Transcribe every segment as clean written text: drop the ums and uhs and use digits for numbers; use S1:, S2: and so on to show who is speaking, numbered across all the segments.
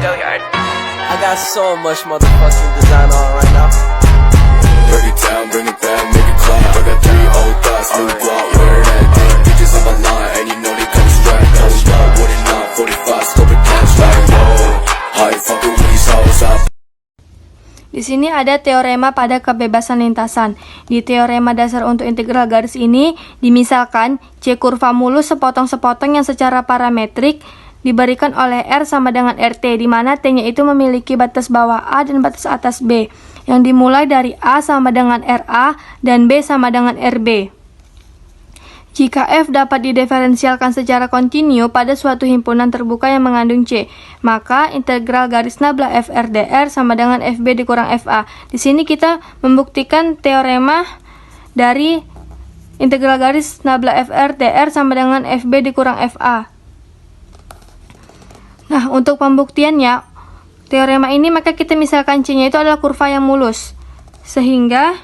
S1: I got so much motherfucking design on right now.
S2: Break it down, bring it back, make it clap. I got 3 old thoughts, new guap, wear that thing. Bitches on my line, and you know they come strapped. Hold up, what it not, 45, scope it cash like whoa. How you fucking with these hoes up?
S3: Di sini ada teorema pada kebebasan lintasan. Di teorema dasar untuk integral garis ini, dimisalkan C kurva mulus sepotong-sepotong yang secara parametrik diberikan oleh R sama dengan RT, di mana T-nya itu memiliki batas bawah A dan batas atas B, yang dimulai dari A sama dengan RA dan B sama dengan RB. Jika F dapat didiferensialkan secara kontinu pada suatu himpunan terbuka yang mengandung C, maka integral garis nabla FR/dr sama dengan FB dikurang FA. Di sini kita membuktikan teorema dari integral garis nabla FR/dr sama dengan FB dikurang FA. Nah, untuk pembuktiannya, teorema ini maka kita misalkan C-nya itu adalah kurva yang mulus. Sehingga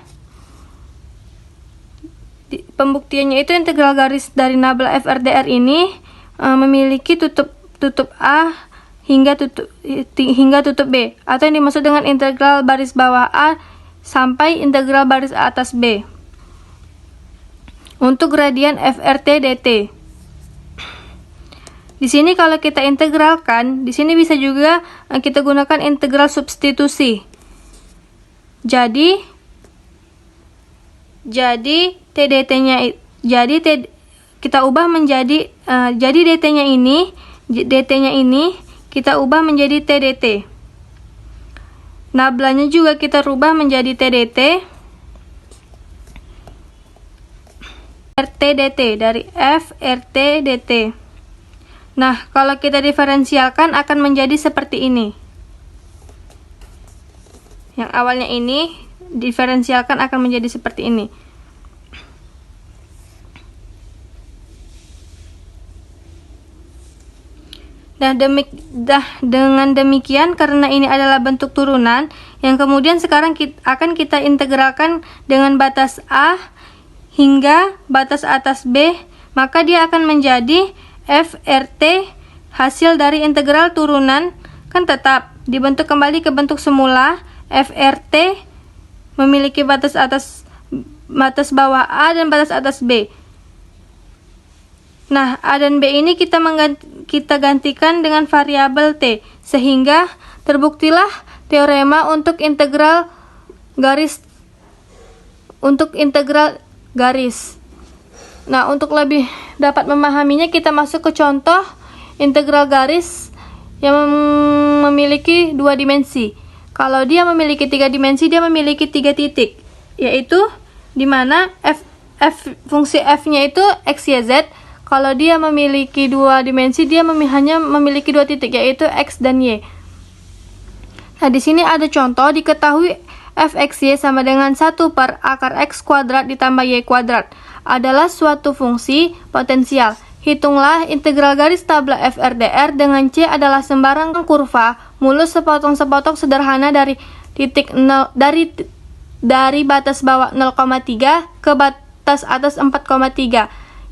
S3: pembuktiannya itu integral garis dari nabla FR/dr ini memiliki tutup A hingga tutup B, atau yang dimaksud dengan integral baris bawah A sampai integral baris atas B untuk gradian FRT dt. Di sini kalau kita integralkan, di sini bisa juga kita gunakan integral substitusi. Jadi TDT-nya kita ubah menjadi jadi DT-nya ini kita ubah menjadi TDT. Nablanya juga kita rubah menjadi TDT. RT dt dari F RT dt. Nah, kalau kita diferensialkan akan menjadi seperti ini. Yang awalnya ini diferensialkan akan menjadi seperti ini. Dengan demikian, karena ini adalah bentuk turunan yang kemudian sekarang akan kita integralkan dengan batas A hingga batas atas B, maka dia akan menjadi FRT hasil dari integral turunan kan tetap dibentuk kembali ke bentuk semula. FRT memiliki batas bawah A dan batas atas B. Nah, A dan B ini kita gantikan dengan variabel T, sehingga terbuktilah teorema untuk integral garis. Nah, untuk lebih dapat memahaminya, kita masuk ke contoh integral garis yang memiliki 2 dimensi. Kalau dia memiliki 3 dimensi, dia memiliki 3 titik, yaitu di mana fungsi f-nya itu x, y, z. Kalau dia memiliki 2 dimensi, dia hanya memiliki 2 titik, yaitu x dan y. Nah, di sini ada contoh, diketahui fxy sama dengan 1 per akar x kuadrat ditambah y kuadrat adalah suatu fungsi potensial. Hitunglah integral garis nabla FR/dr dengan C adalah sembarang kurva mulus sepotong-sepotong sederhana dari titik 0 dari batas bawah 0,3 ke batas atas 4,3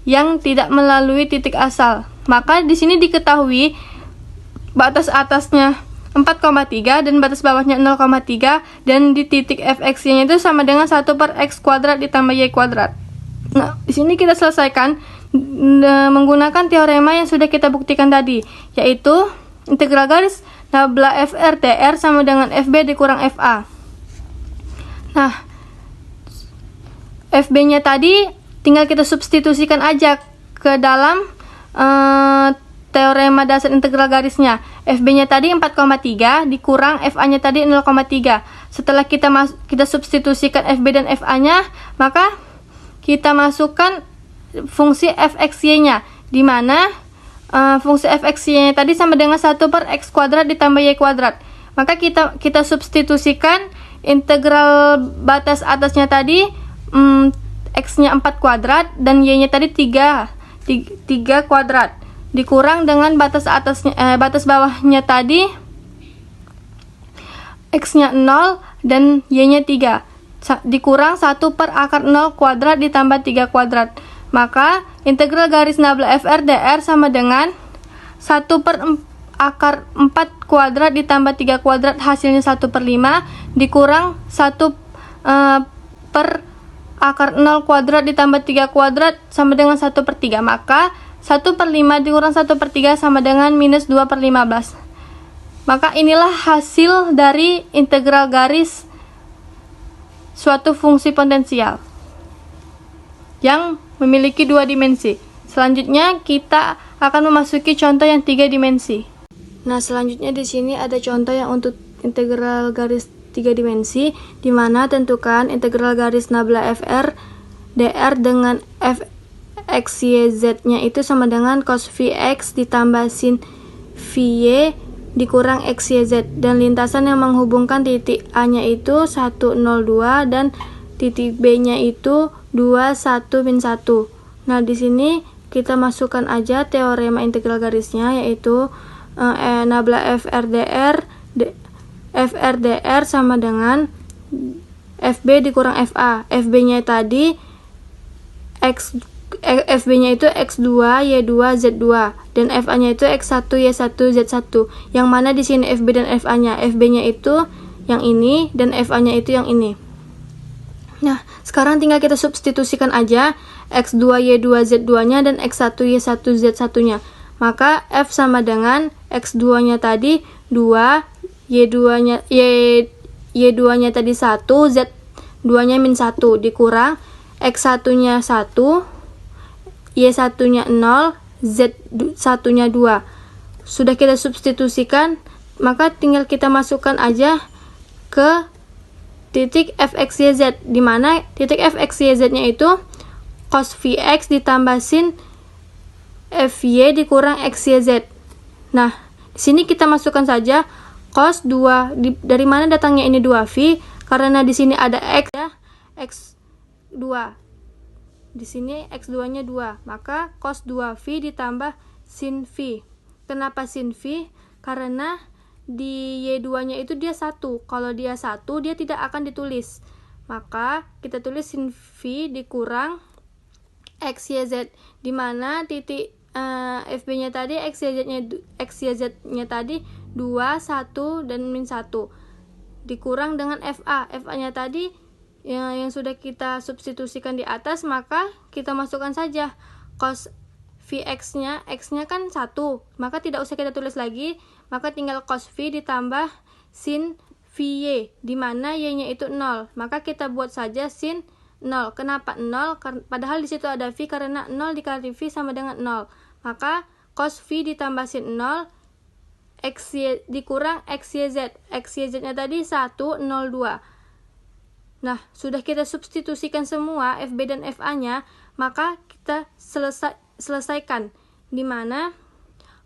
S3: yang tidak melalui titik asal. Maka di sini diketahui batas atasnya 4,3 dan batas bawahnya 0,3, dan di titik fx-nya itu sama dengan 1 per x kuadrat ditambah y kuadrat. Nah, di sini kita selesaikan menggunakan teorema yang sudah kita buktikan tadi, yaitu integral garis nabla FR/dr sama dengan FB dikurang FA. Nah, FB-nya tadi tinggal kita substitusikan aja ke dalam teorema dasar integral garisnya. FB-nya tadi 4,3 dikurang FA-nya tadi 0,3. Setelah kita substitusikan FB dan FA-nya, maka kita masukkan fungsi fxy-nya, di mana fungsi fxy-nya tadi sama dengan 1 per x kuadrat ditambah y kuadrat. Maka kita substitusikan integral batas atasnya tadi x-nya 4 kuadrat dan y-nya tadi 3 kuadrat, dikurang dengan batas bawahnya tadi x-nya 0 dan y-nya 3, dikurang 1 per akar 0 kuadrat ditambah 3 kuadrat. Maka integral garis nabla FR/dr sama dengan 1 per akar 4 kuadrat ditambah 3 kuadrat hasilnya 1/5 dikurang 1 per akar 0 kuadrat ditambah 3 kuadrat sama dengan 1/3. Maka 1/5 dikurang 1/3 sama dengan minus 2/15. Maka inilah hasil dari integral garis suatu fungsi potensial yang memiliki 2 dimensi. Selanjutnya kita akan memasuki contoh yang 3 dimensi. Nah, selanjutnya di sini ada contoh yang untuk integral garis 3 dimensi, di mana tentukan integral garis nabla FR dr dengan f x y z-nya itu sama dengan cos Vx ditambah sin Vy dikurang x y z, dan lintasan yang menghubungkan titik A-nya itu 1, 0, 2 dan titik B-nya itu 2, 1, min 1. Nah, di sini kita masukkan aja teorema integral garisnya, yaitu nabla FR dr sama dengan FB dikurang FA. FB-nya tadi FB-nya itu X2, Y2, Z2 dan FA-nya itu X1, Y1, Z1. Yang mana di sini FB dan FA-nya. FB-nya itu yang ini dan FA-nya itu yang ini. Nah, sekarang tinggal kita substitusikan aja X2, Y2, Z2-nya dan X1, Y1, Z1-nya. Maka F sama dengan X2-nya tadi 2, Y2-nya tadi 1, Z2-nya min 1 dikurang X1-nya 1, Y1-nya 0, Z1-nya 2. Sudah kita substitusikan, maka tinggal kita masukkan aja ke titik fxyz, di mana titik fxyz-nya itu cos Vx ditambah sin Fy dikurang xyz. Nah, di sini kita masukkan saja cos 2. Dari mana datangnya ini 2V? Karena di sini ada x ya, x2. Di sini x2-nya 2, maka cos 2V ditambah sin V. Kenapa sin V? Karena di Y2-nya itu dia 1. Kalau dia 1, dia tidak akan ditulis. Maka kita tulis sin V dikurang XYZ, di mana titik FB-nya tadi XYZ-nya tadi 2, 1 dan min 1 dikurang dengan FA. FA-nya tadi yang sudah kita substitusikan di atas, maka kita masukkan saja cos Vx-nya, X-nya kan 1, maka tidak usah kita tulis lagi, maka tinggal cos V ditambah sin Vy, di mana Y-nya itu 0, maka kita buat saja sin 0. Kenapa 0? Padahal di situ ada V, karena 0 dikali V sama dengan 0, maka cos V ditambah sin 0 XY dikurang XYZ. XYZ-nya tadi 1, 0, 2. Nah, sudah kita substitusikan semua FB dan FA-nya, maka kita selesaikan, di mana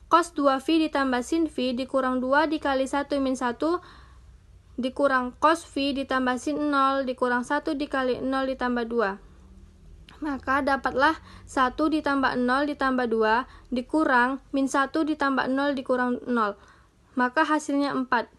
S3: cos 2V ditambah sin V dikurang 2 dikali 1 min 1 dikurang cos V ditambah sin 0 dikurang 1 dikali 0 ditambah 2. Maka dapatlah 1 ditambah 0 ditambah 2 dikurang min 1 ditambah 0 dikurang 0. Maka hasilnya 4.